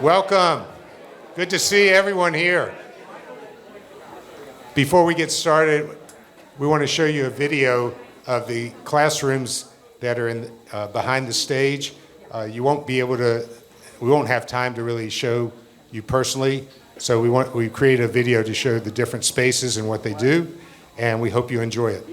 Welcome. Good to see everyone here. Before we get started, we want to show you a video of the classrooms that are behind the stage. We won't have time to really show you personally, so we create a video to show the different spaces and what they do, and we hope you enjoy it.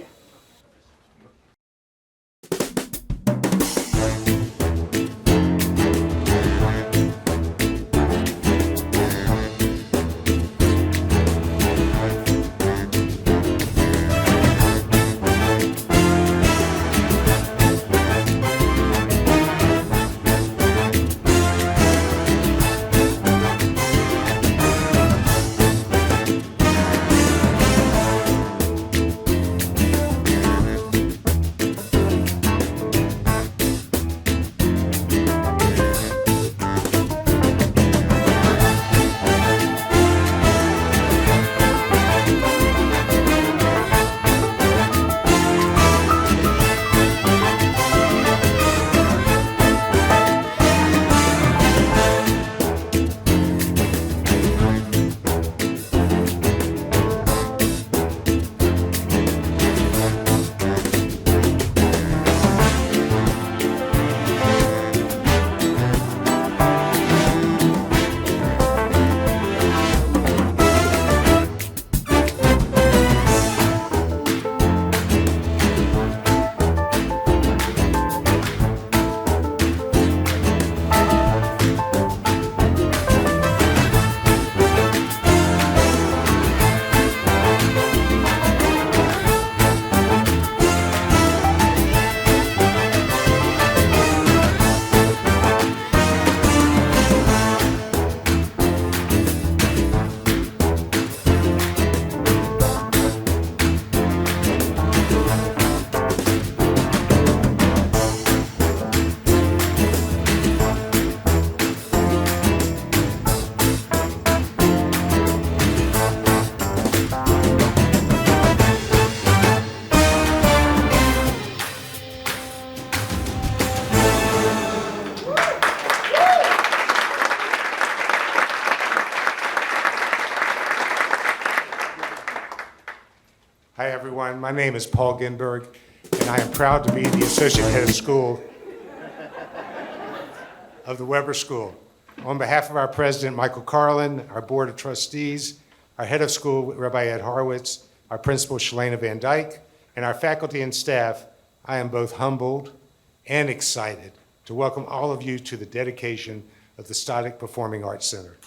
Hi, everyone. My name is Paul Ginberg, and I am proud to be the Associate Head of School of the Weber School. On behalf of our President, Michael Carlin, our Board of Trustees, our Head of School, Rabbi Ed Horowitz, our Principal, Shalana Van Dyke, and our faculty and staff, I am both humbled and excited to welcome all of you to the dedication of the Tzadik Performing Arts Center.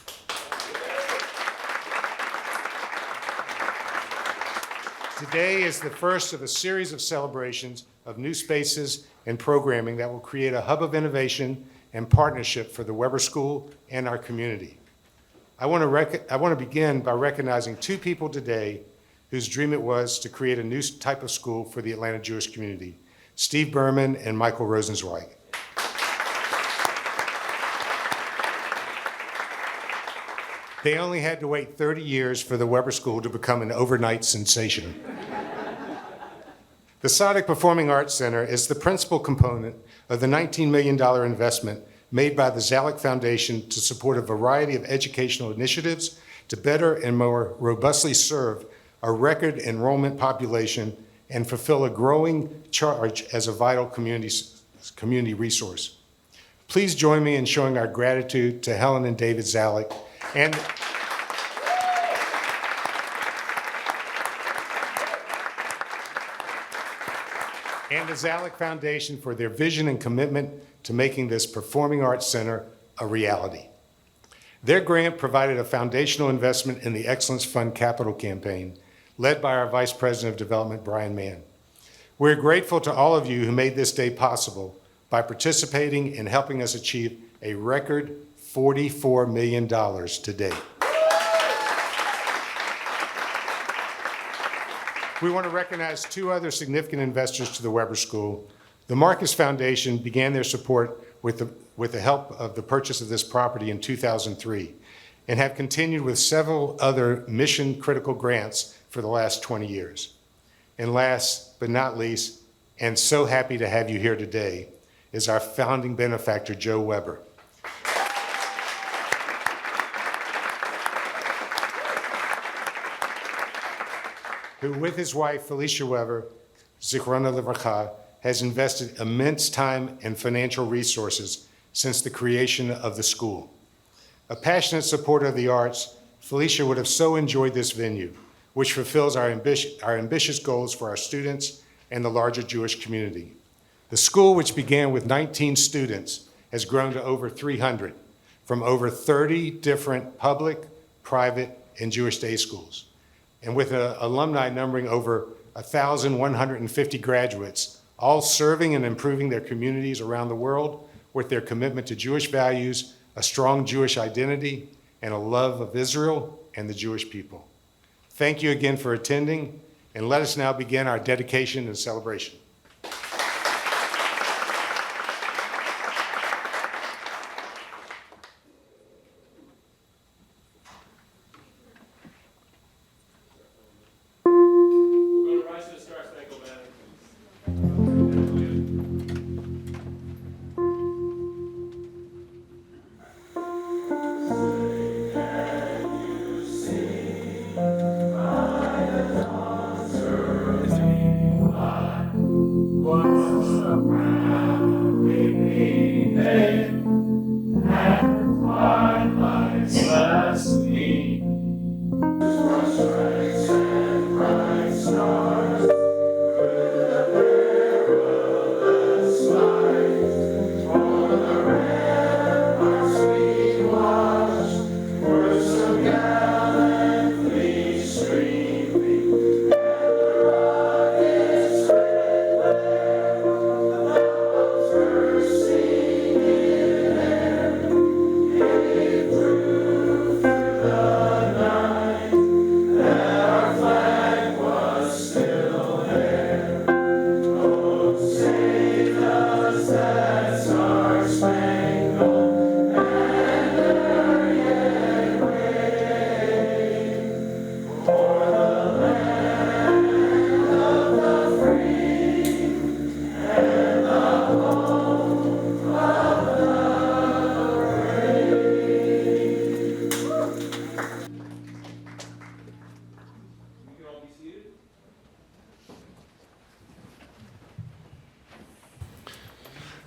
Today is the first of a series of celebrations of new spaces and programming that will create a hub of innovation and partnership for the Weber School and our community. I want to begin by recognizing two people today whose dream it was to create a new type of school for the Atlanta Jewish community, Steve Berman and Michael Rosenzweig. They only had to wait 30 years for the Weber School to become an overnight sensation. The Tzadik Performing Arts Center is the principal component of the $19 million investment made by the Zalik Foundation to support a variety of educational initiatives to better and more robustly serve a record enrollment population and fulfill a growing charge as a vital community resource. Please join me in showing our gratitude to Helen and David Zalik and the Zalik Foundation for their vision and commitment to making this Performing Arts Center a reality. Their grant provided a foundational investment in the Excellence Fund Capital Campaign, led by our Vice President of Development, Brian Mann. We're grateful to all of you who made this day possible by participating and helping us achieve a record $44 million to date. We want to recognize two other significant investors to the Weber School. The Marcus Foundation began their support with the help of the purchase of this property in 2003 and have continued with several other mission-critical grants for the last 20 years. And last but not least, and so happy to have you here today, is our founding benefactor, Joe Weber. who with his wife, Felicia Weber, Zichrona Livracha, has invested immense time and financial resources since the creation of the school. A passionate supporter of the arts, Felicia would have so enjoyed this venue, which fulfills our ambitious goals for our students and the larger Jewish community. The school, which began with 19 students, has grown to over 300 from over 30 different public, private, and Jewish day schools. And with an alumni numbering over 1,150 graduates, all serving and improving their communities around the world with their commitment to Jewish values, a strong Jewish identity, and a love of Israel and the Jewish people. Thank you again for attending, and let us now begin our dedication and celebration.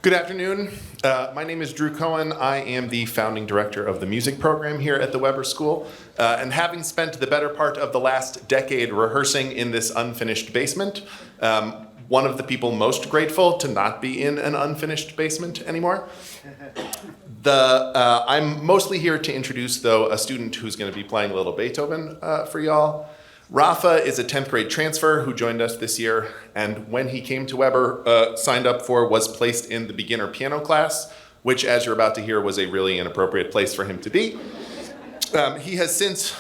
Good afternoon. My name is Drew Cohen. I am the founding director of the music program here at the Weber School. And having spent the better part of the last decade rehearsing in this unfinished basement, one of the people most grateful to not be in an unfinished basement anymore. I'm mostly here to introduce, though, a student who's going to be playing a little Beethoven for y'all. Rafa is a 10th grade transfer who joined us this year, and when he came to Weber, signed up for, was placed in the beginner piano class, which, as you're about to hear, was a really inappropriate place for him to be. He has since,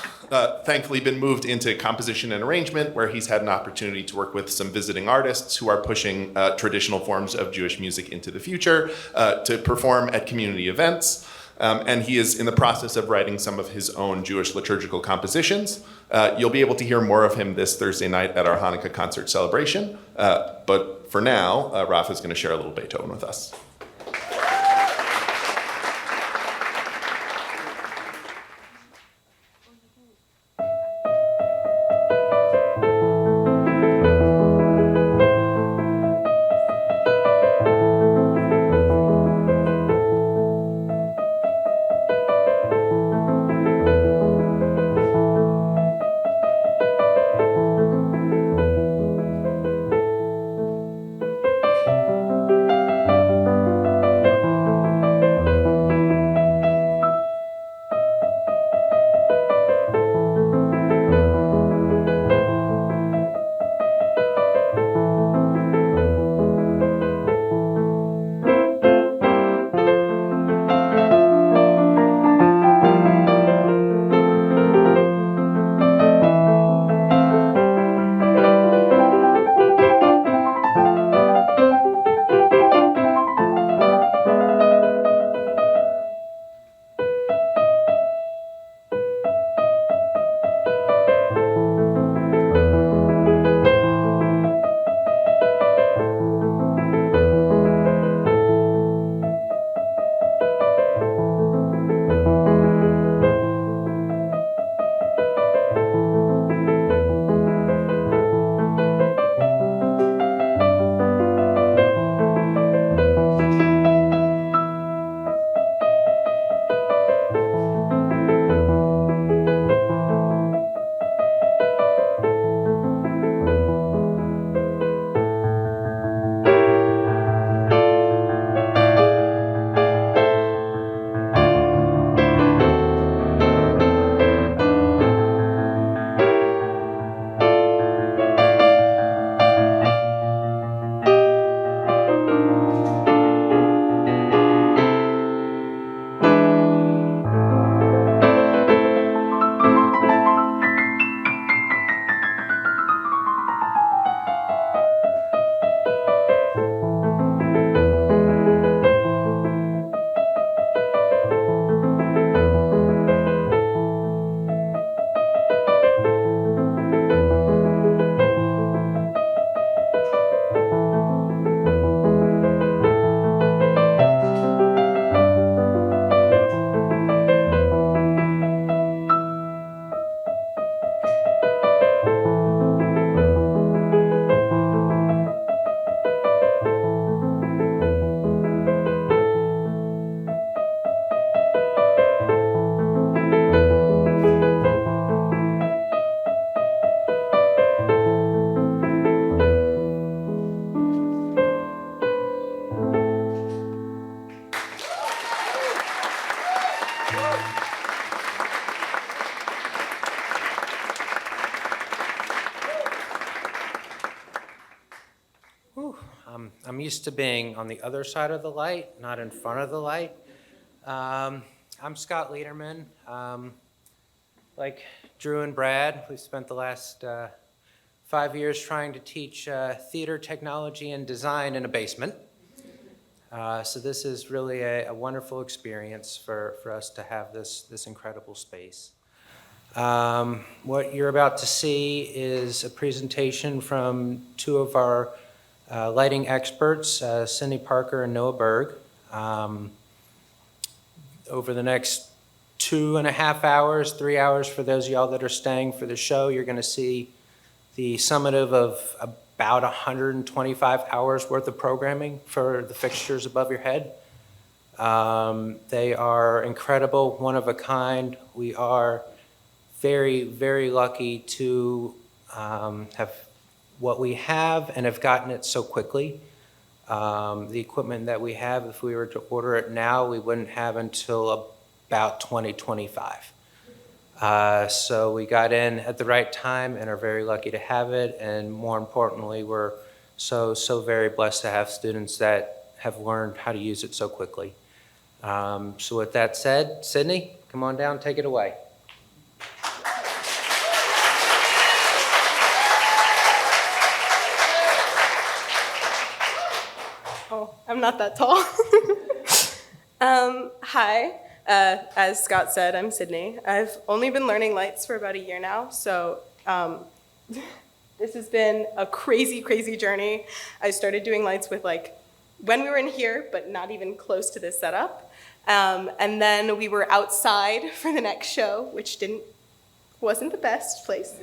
thankfully, been moved into composition and arrangement, where he's had an opportunity to work with some visiting artists who are pushing traditional forms of Jewish music into the future, to perform at community events. And he is in the process of writing some of his own Jewish liturgical compositions. You'll be able to hear more of him this Thursday night at our Hanukkah concert celebration. But for now, Rafa is going to share a little Beethoven with us. I'm used to being on the other side of the light, not in front of the light. I'm Scott Lederman. Like Drew and Brad, we've spent the last 5 years trying to teach theater technology and design in a basement. So this is really a wonderful experience for us to have this incredible space. What you're about to see is a presentation from two of our lighting experts, Cindy Parker and Noah Berg. Over the next 2.5 hours, 3 hours for those of y'all that are staying for the show, you're going to see the summative of about 125 hours worth of programming for the fixtures above your head. They are incredible, one of a kind. We are very, very lucky to have what we have and have gotten it so quickly. The equipment that we have, if we were to order it now, we wouldn't have until about 2025. So we got in at the right time and are very lucky to have it. And more importantly, we're so very blessed to have students that have learned how to use it so quickly. So with that said, Sydney, come on down, take it away. Oh, I'm not that tall. Hi. As Scott said, I'm Sydney. I've only been learning lights for about a year now, so this has been a crazy, crazy journey. I started doing lights with when we were in here, but not even close to this setup. And then we were outside for the next show, which wasn't the best place,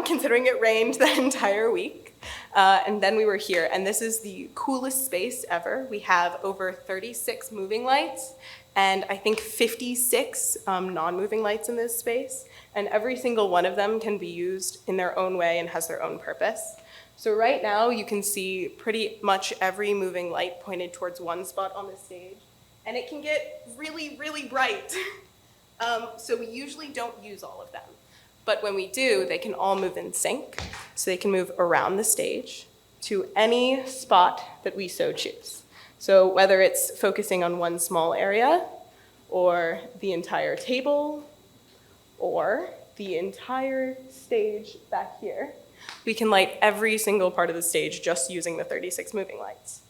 considering it rained that entire week. And then we were here, and this is the coolest space ever. We have over 36 moving lights, and I think 56 non-moving lights in this space, and every single one of them can be used in their own way and has their own purpose. So right now, you can see pretty much every moving light pointed towards one spot on the stage, and it can get really, really bright. So we usually don't use all of them. But when we do, they can all move in sync. So they can move around the stage to any spot that we so choose. So whether it's focusing on one small area, or the entire table, or the entire stage back here, we can light every single part of the stage just using the 36 moving lights.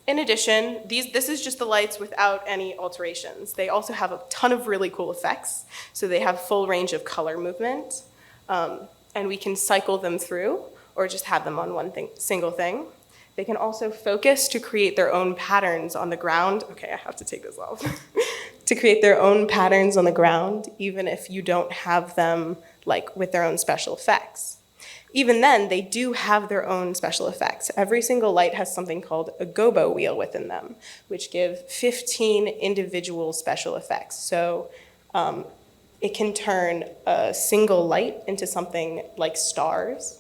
In addition, this is just the lights without any alterations. They also have a ton of really cool effects. So they have full range of color movement, and we can cycle them through or just have them on one single thing. They can also focus to create their own patterns on the ground. Okay, I have to take this off. To create their own patterns on the ground, even if you don't have them with their own special effects. Even then, they do have their own special effects. Every single light has something called a gobo wheel within them, which give 15 individual special effects. So it can turn a single light into something like stars.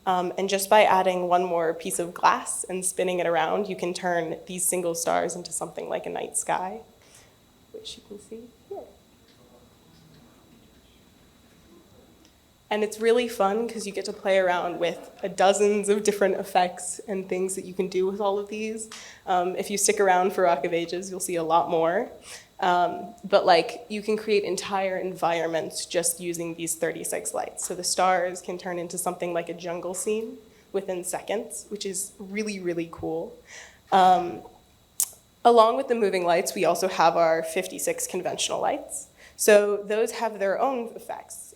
And just by adding one more piece of glass and spinning it around, you can turn these single stars into something like a night sky, which you can see here. And it's really fun because you get to play around with dozens of different effects and things that you can do with all of these. If you stick around for Rock of Ages, you'll see a lot more. But you can create entire environments just using these 36 lights. So the stars can turn into something like a jungle scene within seconds, which is really, really cool. Along with the moving lights, we also have our 56 conventional lights. So those have their own effects.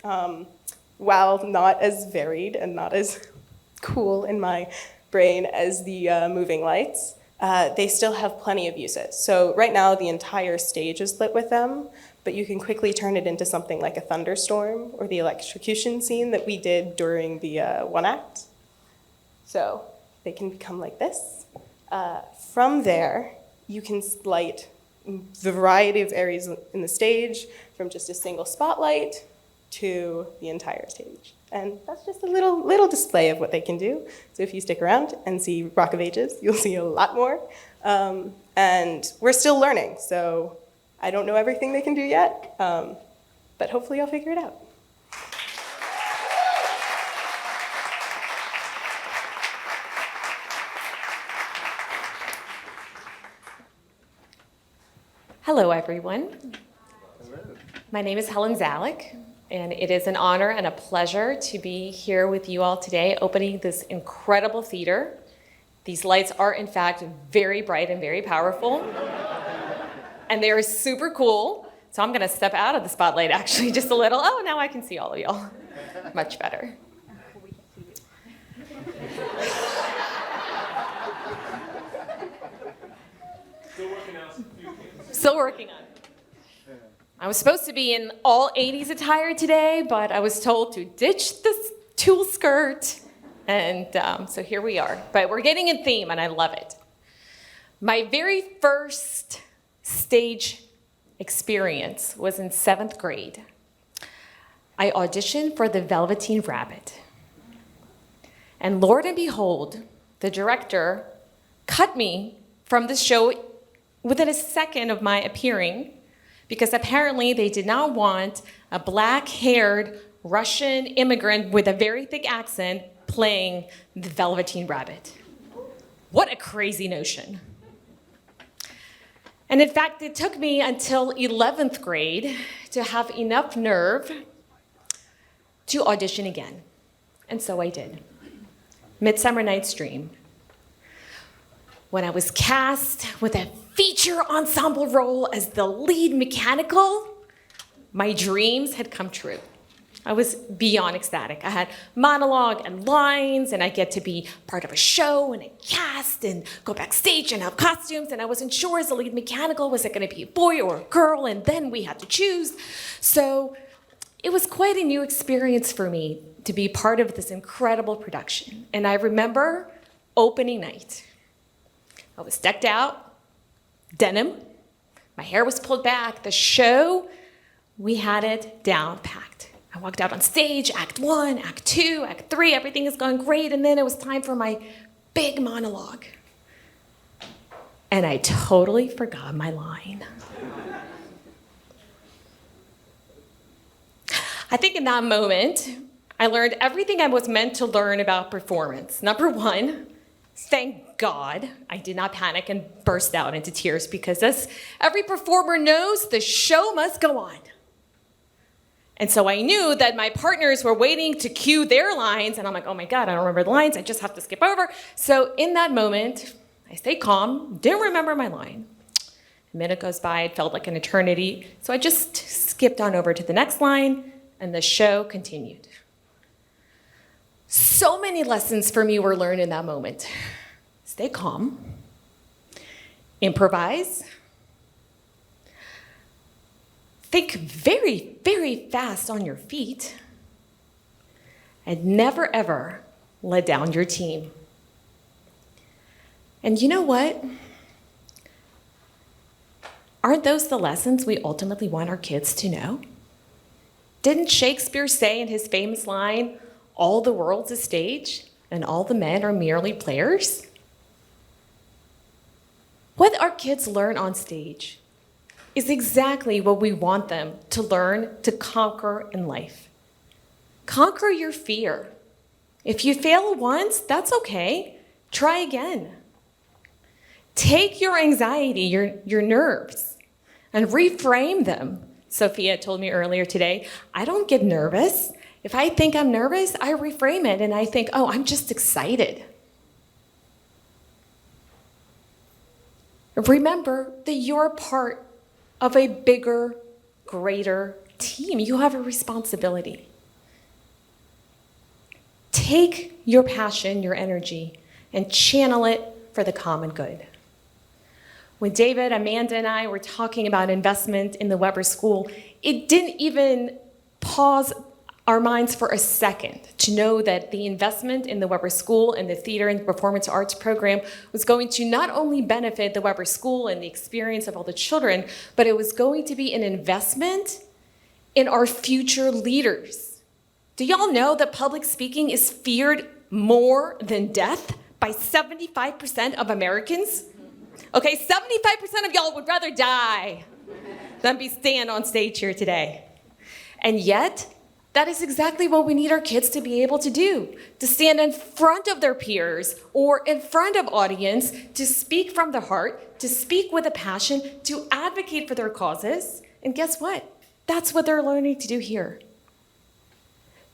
While not as varied and not as cool in my brain as the moving lights, they still have plenty of uses. So right now, the entire stage is lit with them, but you can quickly turn it into something like a thunderstorm or the electrocution scene that we did during the one act. So they can become like this. From there, you can light the variety of areas in the stage, from just a single spotlight to the entire stage. And that's just a little display of what they can do. So if you stick around and see Rock of Ages, you'll see a lot more. And we're still learning, so I don't know everything they can do yet, but hopefully I'll figure it out. Hello, everyone. My name is Helen Zalik, and it is an honor and a pleasure to be here with you all today, opening this incredible theater. These lights are, in fact, very bright and very powerful, and they are super cool. So I'm gonna step out of the spotlight, actually, just a little. Oh, now I can see all of y'all. Much better. Still working on it. I was supposed to be in all 80s attire today, but I was told to ditch this tulle skirt. And so here we are. But we're getting in theme, and I love it. My very first stage experience was in 7th grade. I auditioned for the Velveteen Rabbit. And Lord and behold, the director cut me from the show within a second of my appearing, because apparently they did not want a black-haired Russian immigrant with a very thick accent playing the Velveteen Rabbit. What a crazy notion. And in fact, it took me until 11th grade to have enough nerve to audition again. And so I did. Midsummer Night's Dream. When I was cast with a feature ensemble role as the lead mechanical, my dreams had come true. I was beyond ecstatic. I had monologue and lines, and I get to be part of a show and a cast and go backstage and have costumes, and I wasn't sure as the lead mechanical, was it gonna be a boy or a girl, and then we had to choose. So it was quite a new experience for me to be part of this incredible production. And I remember opening night. I was decked out, denim, my hair was pulled back. The show, we had it down packed. I walked out on stage, act 1, act 2, act 3, everything is going great, and then it was time for my big monologue. And I totally forgot my line. I think in that moment, I learned everything I was meant to learn about performance. Number 1, thank God I did not panic and burst out into tears, because as every performer knows, the show must go on. And so I knew that my partners were waiting to cue their lines, and I'm like, oh my God, I don't remember the lines, I just have to skip over. So in that moment, I stayed calm, didn't remember my line. A minute goes by, it felt like an eternity, so I just skipped on over to the next line, and the show continued. So many lessons for me were learned in that moment. Stay calm, improvise, think very, very fast on your feet, and never ever let down your team. And you know what? Aren't those the lessons we ultimately want our kids to know? Didn't Shakespeare say in his famous line, "All the world's a stage, and all the men are merely players"? What our kids learn on stage is exactly what we want them to learn to conquer in life. Conquer your fear. If you fail once, that's okay. Try again. Take your anxiety, your nerves, and reframe them. Sophia told me earlier today, I don't get nervous. If I think I'm nervous, I reframe it and I think, oh, I'm just excited. Remember that you're part of a bigger, greater team. You have a responsibility. Take your passion, your energy, and channel it for the common good. When David, Amanda, and I were talking about investment in the Weber School, it didn't even pause our minds for a second to know that the investment in the Weber School and the Theater and Performance Arts program was going to not only benefit the Weber School and the experience of all the children, but it was going to be an investment in our future leaders. Do y'all know that public speaking is feared more than death by 75% of Americans? Okay, 75% of y'all would rather die than be stand on stage here today. And yet, That is exactly what we need our kids to be able to do, to stand in front of their peers or in front of audience, to speak from the heart, to speak with a passion, to advocate for their causes. And guess what? That's what they're learning to do here.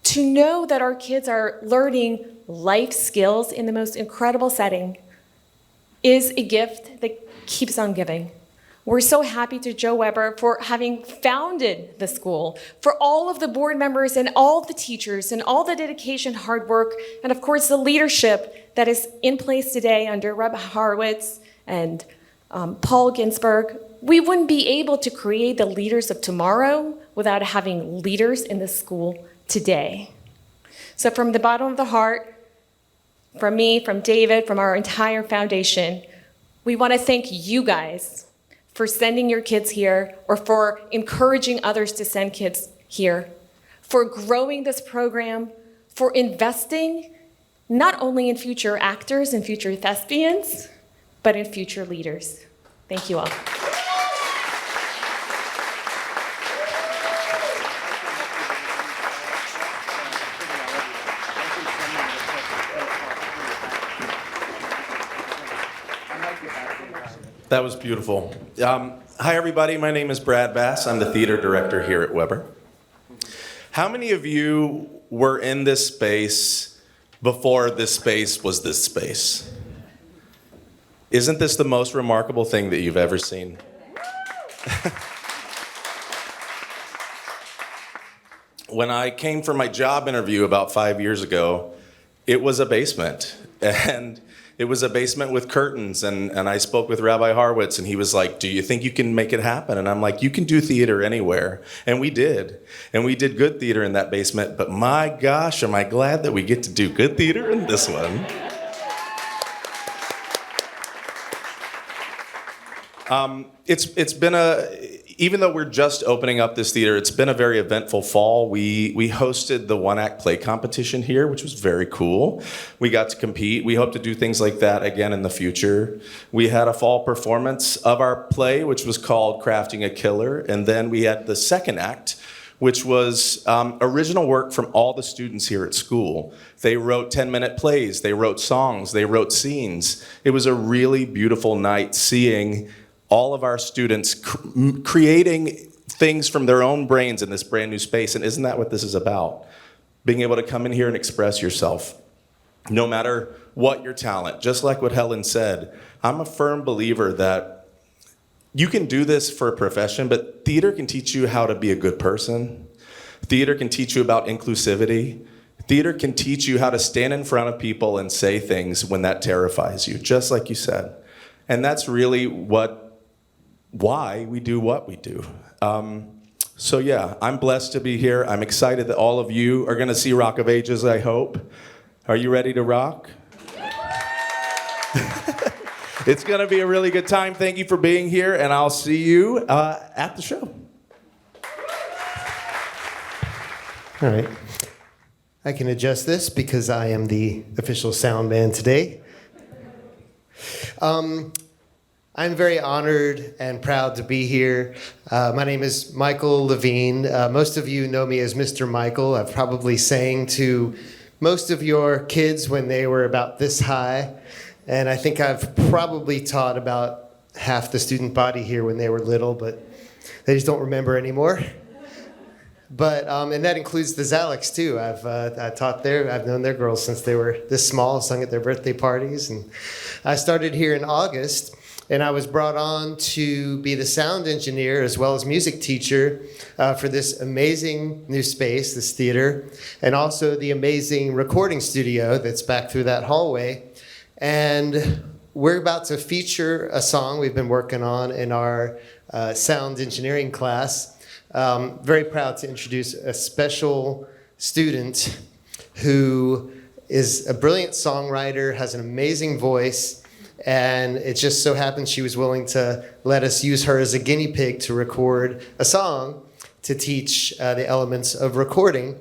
To know that our kids are learning life skills in the most incredible setting is a gift that keeps on giving. We're so happy to Joe Weber for having founded the school, for all of the board members and all of the teachers and all the dedication, hard work, and of course the leadership that is in place today under Reb Horowitz and Paul Ginsberg. We wouldn't be able to create the leaders of tomorrow without having leaders in the school today. So from the bottom of the heart, from me, from David, from our entire foundation, we want to thank you guys for sending your kids here or for encouraging others to send kids here, for growing this program, for investing not only in future actors and future thespians, but in future leaders. Thank you all. That was beautiful. Hi, everybody. My name is Brad Bass. I'm the theater director here at Weber. How many of you were in this space before this space was this space? Isn't this the most remarkable thing that you've ever seen? When I came for my job interview about 5 years ago, it was a basement. And it was a basement with curtains, and I spoke with Rabbi Horowitz, and he was like, do you think you can make it happen? And I'm like, you can do theater anywhere. And we did. And we did good theater in that basement, but my gosh, am I glad that we get to do good theater in this one. It's been even though we're just opening up this theater, it's been a very eventful fall. We hosted the one-act play competition here, which was very cool. We got to compete. We hope to do things like that again in the future. We had a fall performance of our play, which was called Crafting a Killer. And then we had the second act, which was original work from all the students here at school. They wrote 10-minute plays. They wrote songs. They wrote scenes. It was a really beautiful night seeing all of our students creating things from their own brains in this brand new space. And isn't that what this is about? Being able to come in here and express yourself, no matter what your talent. Just like what Helen said, I'm a firm believer that you can do this for a profession, but theater can teach you how to be a good person. Theater can teach you about inclusivity. Theater can teach you how to stand in front of people and say things when that terrifies you, just like you said. And that's really why we do what we do. So yeah, I'm blessed to be here. I'm excited that all of you are gonna see Rock of Ages, I hope. Are you ready to rock? It's gonna be a really good time. Thank you for being here, and I'll see you at the show. All right. I can adjust this because I am the official sound man today. I'm very honored and proud to be here. My name is Michael Levine. Most of you know me as Mr. Michael. I've probably sang to most of your kids when they were about this high. And I think I've probably taught about half the student body here when they were little, but they just don't remember anymore. But and that includes the Zaliks too. I taught there. I've known their girls since they were this small, sung at their birthday parties. And I started here in August. And I was brought on to be the sound engineer as well as music teacher for this amazing new space, this theater, and also the amazing recording studio that's back through that hallway. And we're about to feature a song we've been working on in our sound engineering class. Very proud to introduce a special student who is a brilliant songwriter, has an amazing voice, and it just so happens she was willing to let us use her as a guinea pig to record a song to teach the elements of recording.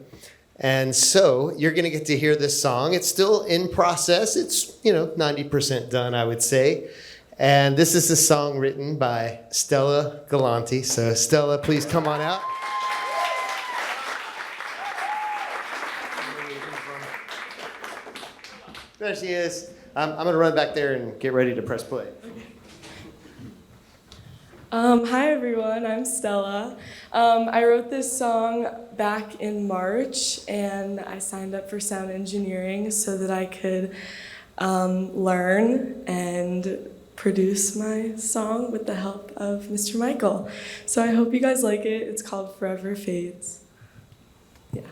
And so you're going to get to hear this song. It's still in process. It's, 90% done, I would say. And this is a song written by Stella Galanti. So Stella, please come on out. There she is. I'm going to run back there and get ready to press play. Hi everyone, I'm Stella. I wrote this song back in March and I signed up for sound engineering so that I could learn and produce my song with the help of Mr. Michael. So I hope you guys like it. It's called Forever Fades. Yeah.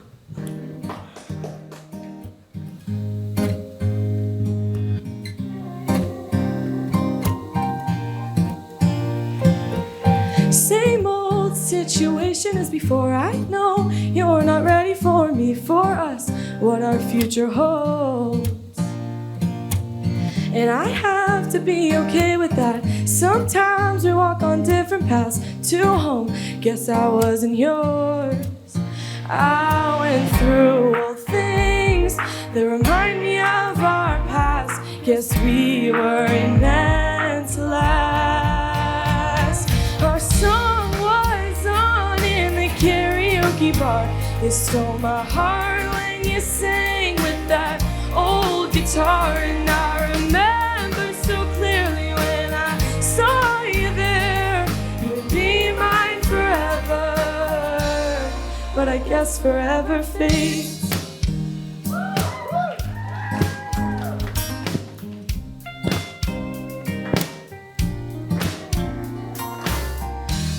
Same old situation as before. I know you're not ready for me, for us, what our future holds. And I have to be okay with that. Sometimes we walk on different paths to home. Guess I wasn't yours. I went through old things that remind me of our past. Guess we weren't meant to last. Our song was on in the karaoke bar. You stole my heart when you sang with that old guitar. And I remember so clearly when I saw you there. You would be mine forever, but I guess forever fades.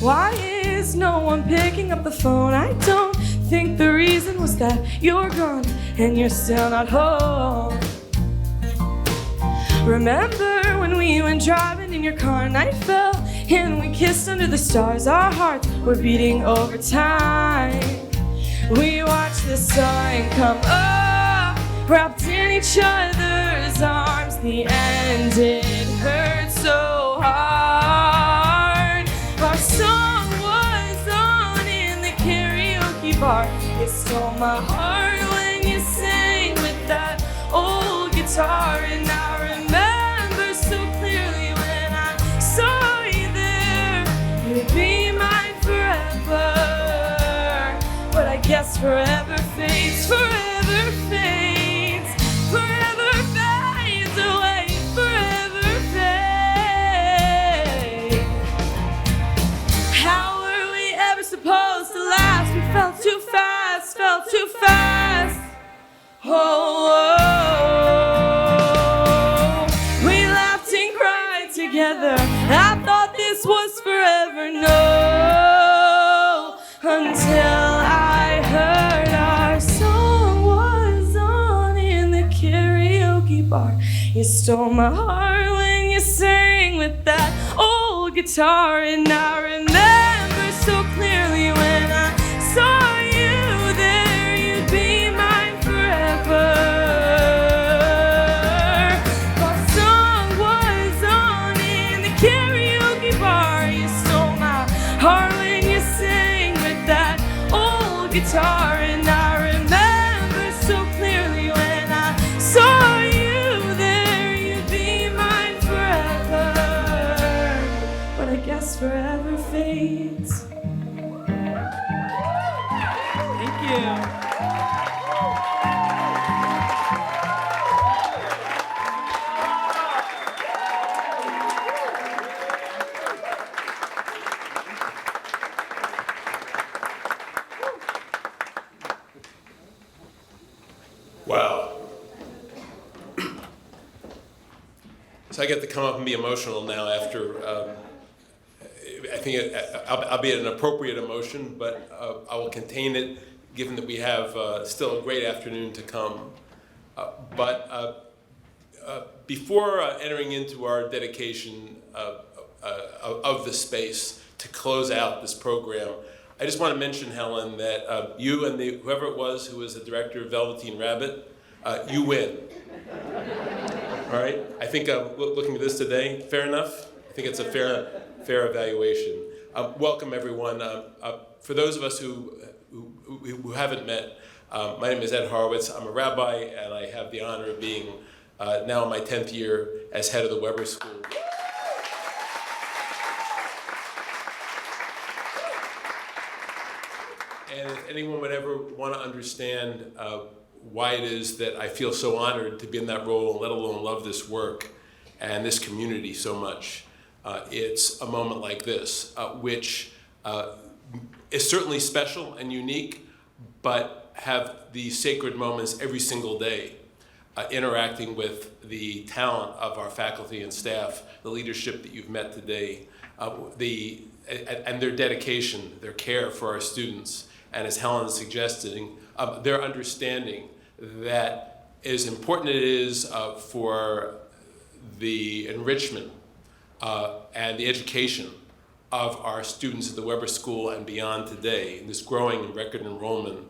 Why is no one picking up the phone? I don't think the reason was that you're gone and you're still not home. Remember when we went driving in your car, night fell and we kissed under the stars. Our hearts were beating over time. We watched the sun come up, wrapped in each other's arms. The end, it hurt so hard. Our song was on in the karaoke bar. You stole my heart when you sang with that old guitar. And I remember so clearly when I saw you there. You'd be mine forever, but I guess forever fades, forever fades, forever fades away, forever fades. How were we ever supposed to last? We felt too fast, felt too fast. Oh, we laughed and cried together. I thought this was forever, no, until I heard our song was on in the karaoke bar. You stole my heart when you sang with that old guitar. And I remember so clearly when I saw you there. You'd be mine forever. Our song was on in the karaoke bar. You stole my heart when you sang with that old guitar. And I remember so clearly when I saw you there. You'd be mine forever, but I guess forever fades. Thank you. Wow. So I get to come up and be emotional now after, I think I'll be at an appropriate emotion, but I will contain it given that we have still a great afternoon to come. But before entering into our dedication of the space to close out this program, I just want to mention, Helen, that you and whoever it was who was the director of Velveteen Rabbit, you win. All right? I think looking at this today, fair enough? I think it's a fair evaluation. Welcome, everyone. For those of us who haven't met, my name is Ed Horowitz. I'm a rabbi, and I have the honor of being now in my 10th year as head of the Weber School. And if anyone would ever want to understand why it is that I feel so honored to be in that role, let alone love this work and this community so much. It's a moment like this, which is certainly special and unique, but have these sacred moments every single day, interacting with the talent of our faculty and staff, the leadership that you've met today, and their dedication, their care for our students, and as Helen is suggesting, their understanding that as important it is for the enrichment and the education of our students at the Weber School and beyond today, in this growing record enrollment,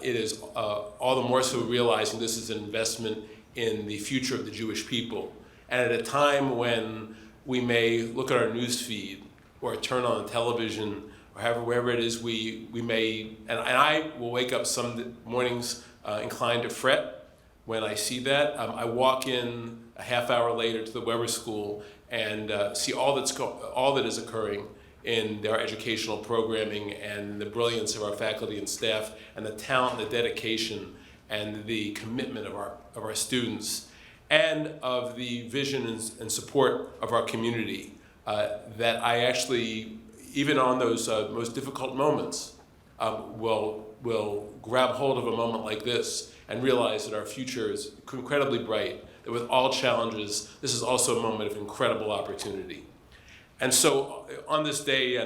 it is all the more so realizing this is an investment in the future of the Jewish people. And at a time when we may look at our news feed or turn on the television or wherever it is we may, and I will wake up some mornings inclined to fret when I see that. I walk in a half hour later to the Weber School and see all that is occurring in their educational programming and the brilliance of our faculty and staff and the talent, the dedication, and the commitment of our students, and of the vision and support of our community, that I actually, even on those most difficult moments, will grab hold of a moment like this and realize that our future is incredibly bright, that with all challenges, this is also a moment of incredible opportunity. And so on this day,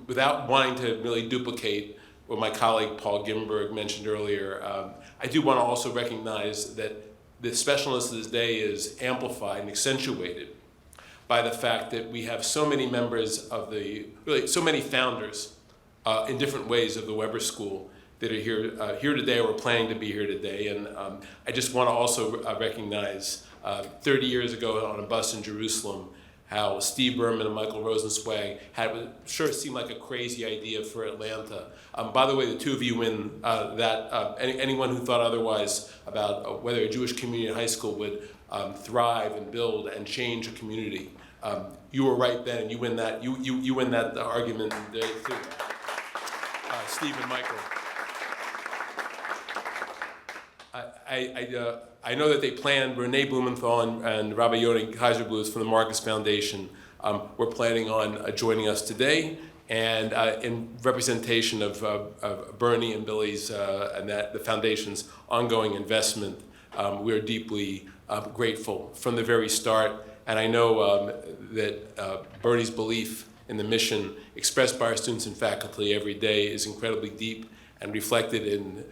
without wanting to really duplicate what my colleague Paul Gimberg mentioned earlier, I do want to also recognize that the specialness of this day is amplified and accentuated by the fact that we have so many members of so many founders in different ways of the Weber School that are here today or planning to be here today. And I just want to also recognize 30 years ago on a bus in Jerusalem, how Steve Berman and Michael Rosenzweig had what sure seemed like a crazy idea for Atlanta. By the way, the two of you in anyone who thought otherwise about whether a Jewish community in high school would thrive and build and change a community, you were right then, and you win that. You win that argument too. Steve and Michael. I know that they planned, Renee Blumenthal and Rabbi Yoni Kaiser-Blues from the Marcus Foundation were planning on joining us today, and in representation of Bernie and Billy's and the Foundation's ongoing investment, we are deeply grateful from the very start. And I know that Bernie's belief in the mission expressed by our students and faculty every day is incredibly deep and reflected in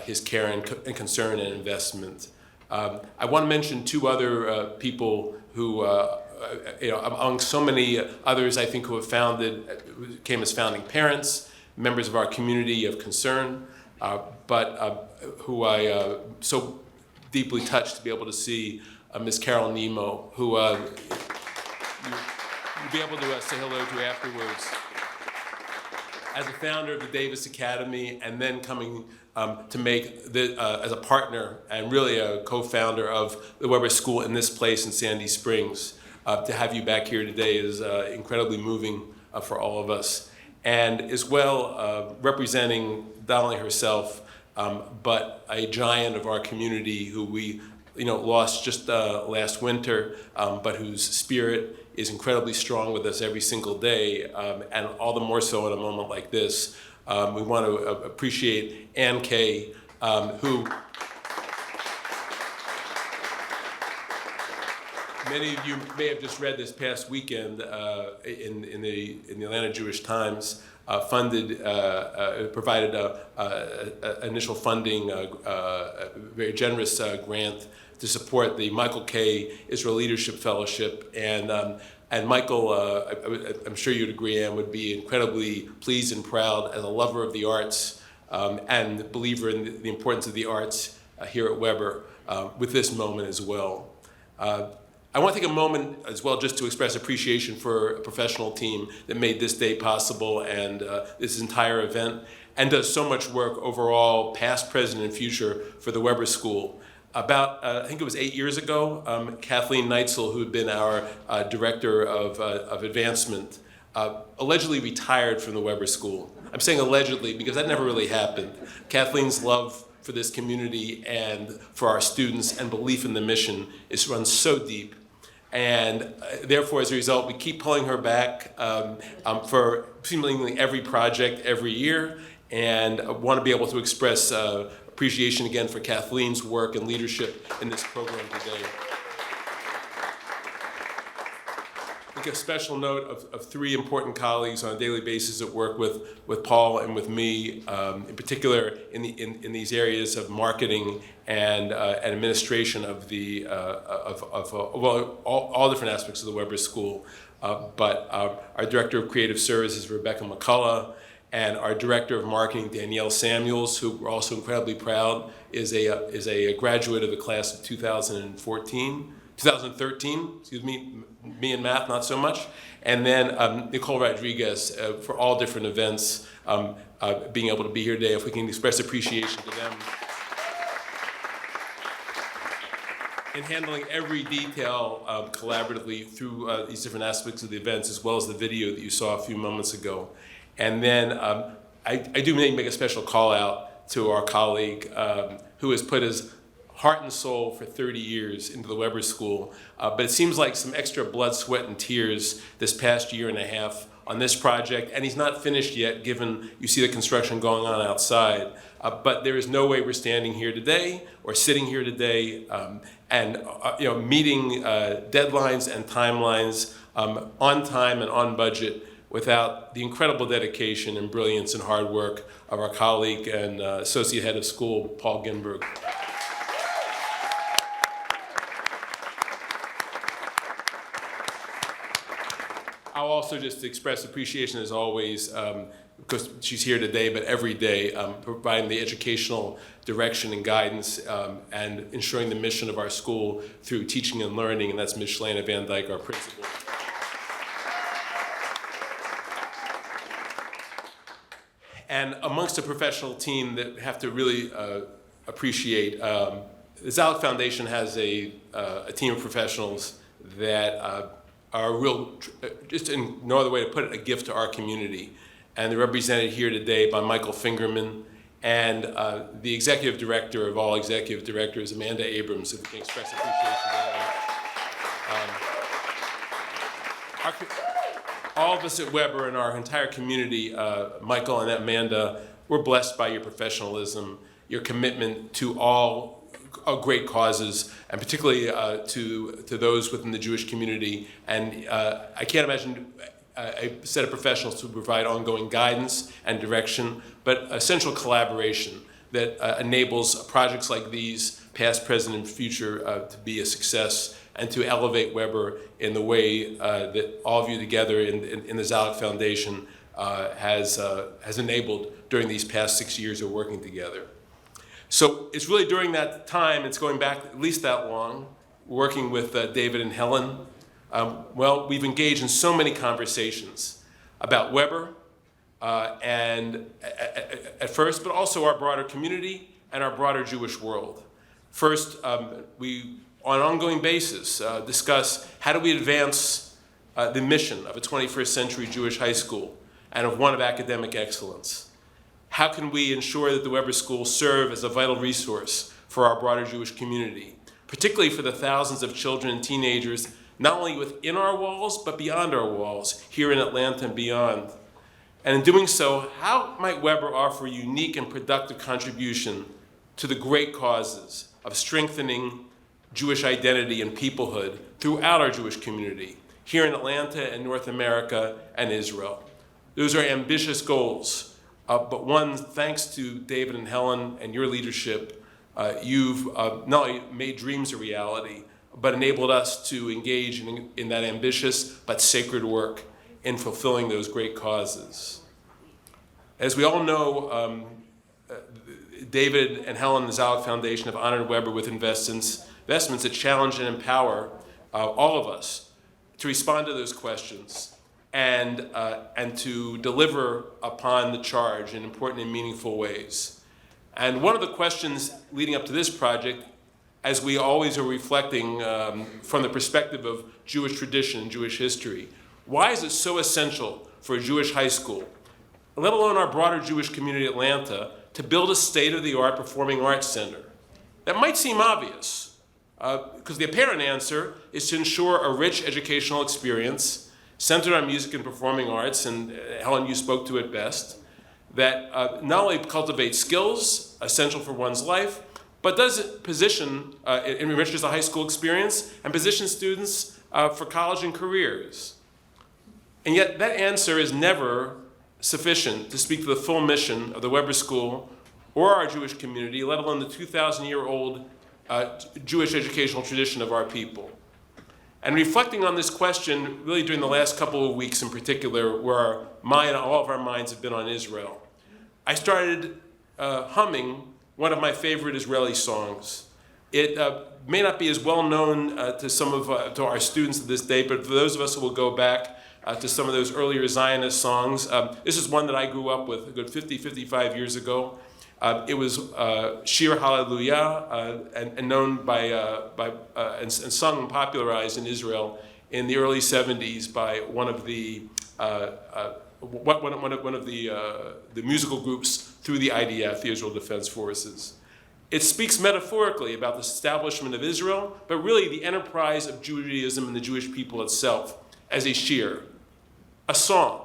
his care and concern and investment. I want to mention two other people who, among so many others, I think, who came as founding parents, members of our community of concern, but who I so deeply touched to be able to see Ms. Carol Nemo, who you'll be able to say hello to afterwards. As a founder of the Davis Academy, and then coming to make as a partner and really a co-founder of the Weber School in this place in Sandy Springs. To have you back here today is incredibly moving for all of us. And as well, representing not only herself, but a giant of our community who we lost just last winter, but whose spirit is incredibly strong with us every single day, and all the more so in a moment like this. We want to appreciate Ann Kay, who many of you may have just read this past weekend in the Atlanta Jewish Times, provided initial funding, a very generous grant to support the Michael K. Israel Leadership Fellowship. And Michael, I'm sure you'd agree, Ann, would be incredibly pleased and proud as a lover of the arts and believer in the importance of the arts here at Weber with this moment as well. I want to take a moment as well just to express appreciation for a professional team that made this day possible and this entire event, and does so much work overall, past, present, and future, for the Weber School. About, I think it was 8 years ago, Kathleen Neitzel, who had been our director of advancement, allegedly retired from the Weber School. I'm saying allegedly because that never really happened. Kathleen's love for this community and for our students and belief in the mission is run so deep. And therefore, as a result, we keep pulling her back for seemingly every project every year. And I want to be able to express appreciation again for Kathleen's work and leadership in this program today. Make a special note of three important colleagues on a daily basis that work with Paul and with me, in particular in these areas of marketing and administration of the all different aspects of the Weber School. But our Director of Creative Services, Rebecca McCullough, and our Director of Marketing, Danielle Samuels, who we're also incredibly proud is a graduate of the class of 2013, excuse me in math, not so much. And then Nicole Rodriguez for all different events, being able to be here today. If we can express appreciation to them in handling every detail collaboratively through these different aspects of the events, as well as the video that you saw a few moments ago. And then I do make a special call out to our colleague who has put his heart and soul for 30 years into the Weber School, but it seems like some extra blood, sweat, and tears this past year and a half on this project, and he's not finished yet, given you see the construction going on outside. But there is no way we're standing here today or sitting here today and meeting deadlines and timelines on time and on budget without the incredible dedication and brilliance and hard work of our colleague and Associate Head of School, Paul Ginberg. I'll also just express appreciation, as always, because she's here today, but every day, providing the educational direction and guidance and ensuring the mission of our school through teaching and learning, and that's Ms. Shalana Van Dyke, our principal. And amongst a professional team that have to really appreciate, the Zalik Foundation has a team of professionals that are real, just in no other way to put it, a gift to our community. And they're represented here today by Michael Fingerman and the executive director of all executive directors, Amanda Abrams, if we can express appreciation to them. All of us at Weber and our entire community, Michael and Amanda, we're blessed by your professionalism, your commitment to all great causes, and particularly to those within the Jewish community. And I can't imagine a set of professionals to provide ongoing guidance and direction, but essential collaboration that enables projects like these, past, present, and future, to be a success and to elevate Weber in the way that all of you together in the Zalik Foundation has enabled during these past 6 years of working together. So it's really during that time, it's going back at least that long, working with David and Helen. We've engaged in so many conversations about Weber and at first, but also our broader community and our broader Jewish world. First, we, on an ongoing basis, discuss how do we advance the mission of a 21st century Jewish high school and of one of academic excellence. How can we ensure that the Weber School serve as a vital resource for our broader Jewish community, particularly for the thousands of children and teenagers, not only within our walls, but beyond our walls, here in Atlanta and beyond? And in doing so, how might Weber offer a unique and productive contribution to the great causes of strengthening Jewish identity and peoplehood throughout our Jewish community, here in Atlanta and North America and Israel? Those are ambitious goals. But one, thanks to David and Helen and your leadership, you've not only made dreams a reality, but enabled us to engage in that ambitious but sacred work in fulfilling those great causes. As we all know, David and Helen and the Zalik Foundation have honored Weber with investments that challenge and empower all of us to respond to those questions and to deliver upon the charge in important and meaningful ways. And one of the questions leading up to this project, as we always are reflecting from the perspective of Jewish tradition and Jewish history, why is it so essential for a Jewish high school let alone our broader Jewish community in Atlanta, to build a state-of-the-art performing arts center? That might seem obvious, because the apparent answer is to ensure a rich educational experience centered on music and performing arts, and Helen, you spoke to it best, that not only cultivates skills essential for one's life, but does position, enriches the high school experience and positions students for college and careers. And yet that answer is never sufficient to speak to the full mission of the Weber School or our Jewish community, let alone the 2,000-year-old Jewish educational tradition of our people. And reflecting on this question, really during the last couple of weeks in particular, where all of our minds have been on Israel, I started humming one of my favorite Israeli songs. It may not be as well known to our students to this day, but for those of us who will go back to some of those earlier Zionist songs, this is one that I grew up with a good 55 years ago. It was Shir Hallelujah, and known and sung and popularized in Israel in the early 70s by one of the musical groups through the IDF, the Israel Defense Forces. It speaks metaphorically about the establishment of Israel, but really the enterprise of Judaism and the Jewish people itself as a shir, a song.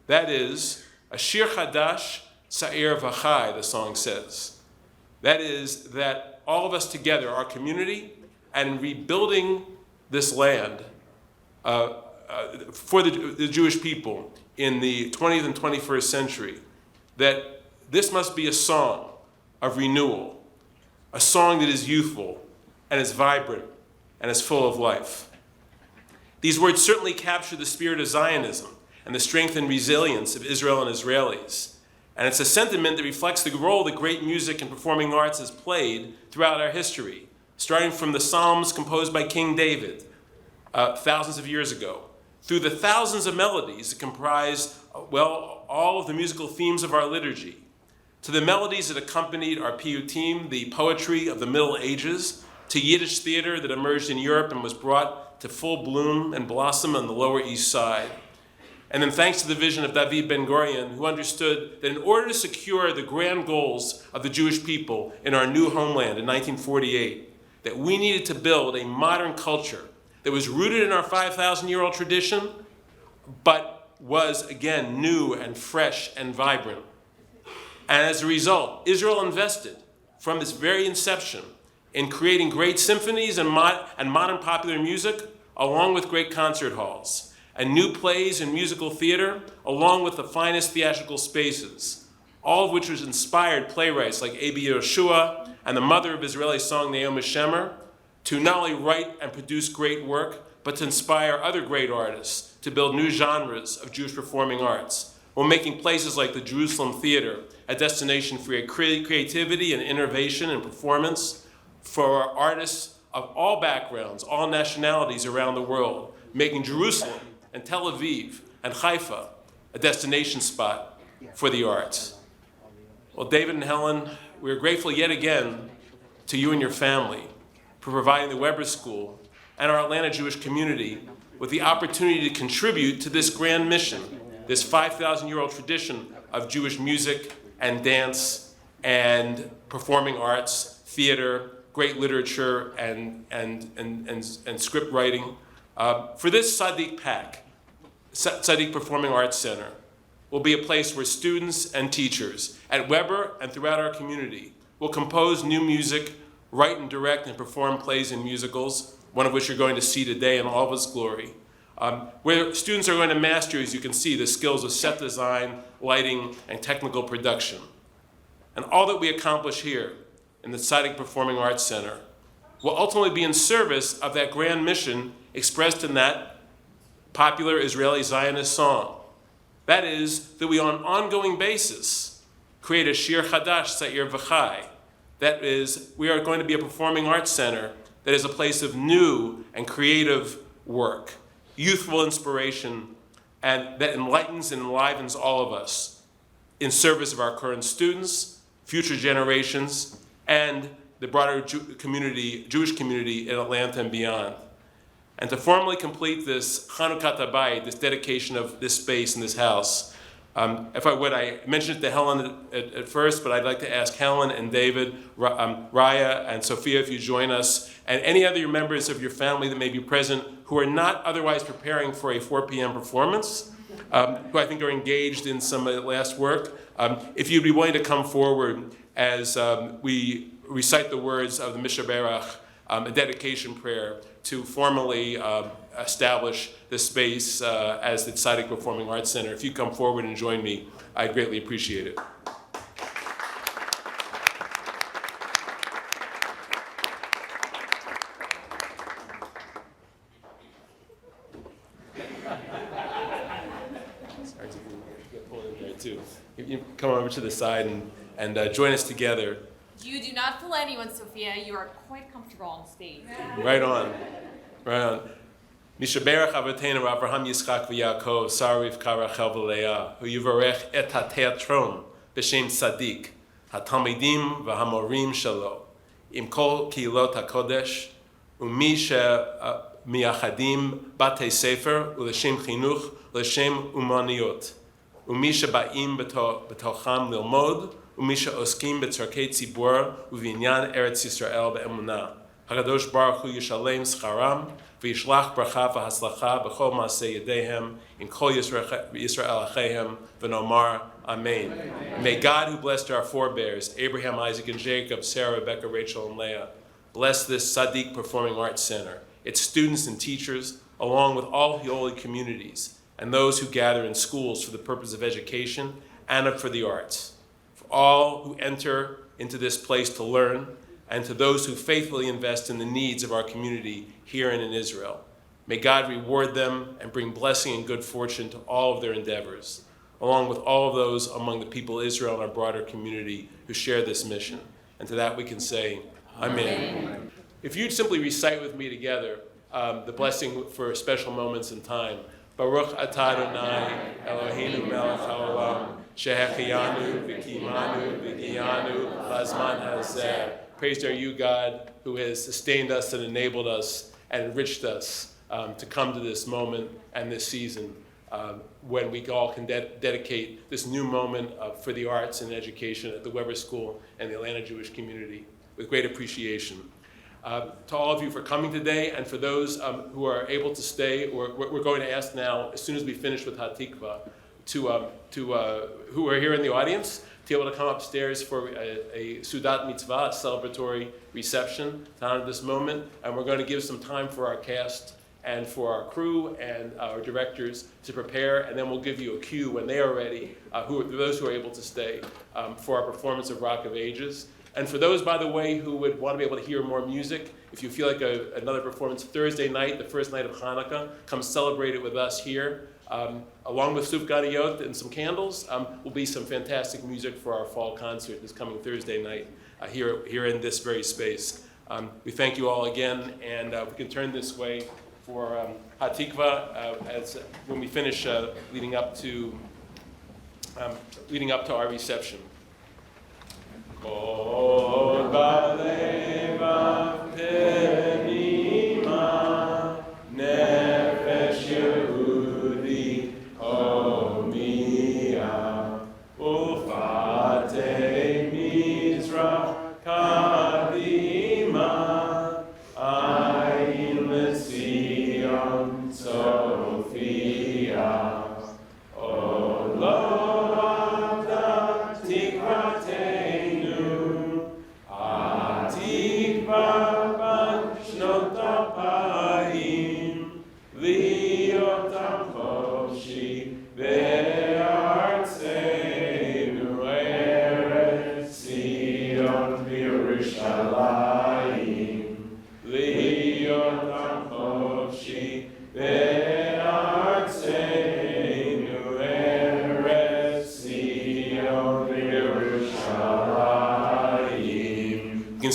That is, a shir chadash sa'ir v'chai, the song says. That is, that all of us together, our community, and rebuilding this land for the Jewish people in the 20th and 21st century, that this must be a song of renewal, a song that is youthful and is vibrant and is full of life. These words certainly capture the spirit of Zionism and the strength and resilience of Israel and Israelis. And it's a sentiment that reflects the role that great music and performing arts has played throughout our history, starting from the Psalms composed by King David thousands of years ago, through the thousands of melodies that comprise, all of the musical themes of our liturgy, to the melodies that accompanied our piyutim, the poetry of the Middle Ages, to Yiddish theater that emerged in Europe and was brought to full bloom and blossom on the Lower East Side. And then thanks to the vision of David Ben-Gurion, who understood that in order to secure the grand goals of the Jewish people in our new homeland in 1948, that we needed to build a modern culture that was rooted in our 5,000-year-old tradition, but was, again, new and fresh and vibrant. And as a result, Israel invested from its very inception in creating great symphonies and modern popular music, along with great concert halls, and new plays and musical theater, along with the finest theatrical spaces, all of which was inspired playwrights like Abi Yehoshua and the mother of Israeli song, Naomi Shemer, to not only write and produce great work, but to inspire other great artists to build new genres of Jewish performing arts, while making places like the Jerusalem Theater a destination for creativity and innovation and performance for artists of all backgrounds, all nationalities around the world, making Jerusalem and Tel Aviv and Haifa a destination spot for the arts. Well, David and Helen, we're grateful yet again to you and your family for providing the Weber School and our Atlanta Jewish community with the opportunity to contribute to this grand mission, this 5,000-year-old tradition of Jewish music and dance and performing arts, theater, great literature, and script writing. For this Tzadik Performing Arts Center will be a place where students and teachers at Weber and throughout our community will compose new music, write and direct and perform plays and musicals, one of which you're going to see today in all of its glory, where students are going to master, as you can see, the skills of set design, lighting, and technical production. And all that we accomplish here in the Tzadik Performing Arts Center will ultimately be in service of that grand mission expressed in that popular Israeli Zionist song. That is, that we on an ongoing basis create a shir chadash sa'ir v'chai. That is, we are going to be a performing arts center that is a place of new and creative work, youthful inspiration, and that enlightens and enlivens all of us in service of our current students, future generations, and the broader Jewish community in Atlanta and beyond. And to formally complete this Chanukah Habayit, this dedication of this space and this house, If I would, I mentioned it to Helen at first, but I'd like to ask Helen and David, Raya and Sophia if you join us, and any other members of your family that may be present who are not otherwise preparing for a 4 p.m. performance, who I think are engaged in some last work. If you'd be willing to come forward as we recite the words of the Mishaberach, a dedication prayer to formally establish the space as the Tzadik Performing Arts Center. If you come forward and join me, I'd greatly appreciate it. Sorry to get pulled in there too. You come over to the side and join us together. You do not fool anyone, Sophia. You are quite comfortable on stage. Right on. Right on. Mishaberach Avotenu Avraham Yitzchak v'Yaakov Sarif Karachel v'Leah Hu Yivarech et HaTeatron B'Shem Tzadik HaTalmidim v'Hamorim Shalo Im Kol Kihilot HaKodesh Umi Miyachadim Batei Sefer U'L'Shem Chinuch U'L'Shem Umaniyot Umi Sheba'im B'Tocham Lilmod Umi She'oskim B'Tzarkei Tzibur U'Vinyan Eretz Yisrael Be'emunah HaKadosh Baruch Hu Yishalem Scharam V'yishlach bracha v'haslacha b'chol ma'aseh yedehem in kol Yisrael achehem v'nomar Amen. May God, who blessed our forebears, Abraham, Isaac, and Jacob, Sarah, Rebecca, Rachel, and Leah, bless this Tzadik Performing Arts Center, its students and teachers, along with all holy communities, and those who gather in schools for the purpose of education and for the arts. For all who enter into this place to learn, and to those who faithfully invest in the needs of our community here and in Israel. May God reward them and bring blessing and good fortune to all of their endeavors, along with all of those among the people of Israel and our broader community who share this mission. And to that we can say, Amen. If you'd simply recite with me together the blessing for special moments in time. Baruch atah Adonai Eloheinu melech haolam shehecheyanu v'kimanu v'giyanu lazman hazeh. Praised are you, God, who has sustained us and enabled us and enriched us to come to this moment and this season when we all can dedicate this new moment for the arts and education at the Weber School and the Atlanta Jewish community with great appreciation. To all of you for coming today, and for those who are able to stay, we're going to ask now, as soon as we finish with Hatikva, who are here in the audience, to be able to come upstairs for a Sudat Mitzvah, a celebratory reception to honor this moment. And we're going to give some time for our cast and for our crew and our directors to prepare, and then we'll give you a cue when they are ready, those who are able to stay, for our performance of Rock of Ages. And for those, by the way, who would want to be able to hear more music, if you feel like another performance Thursday night, the first night of Hanukkah, come celebrate it with us here. Along with Suf Gadiyot and some candles, will be some fantastic music for our fall concert this coming Thursday night here in this very space. We thank you all again, and we can turn this way for Hatikva when we finish leading up to our reception. Kol ba'leva penima nefesh Yehudi homia ufate mizrach kadima ayin lezion Sophia Olo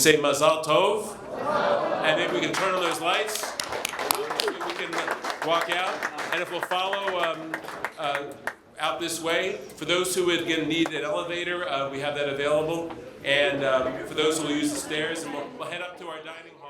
say Mazal Tov, and maybe we can turn on those lights, maybe we can walk out, and if we'll follow out this way, for those who would need an elevator, we have that available, and for those who will use the stairs, and we'll head up to our dining hall.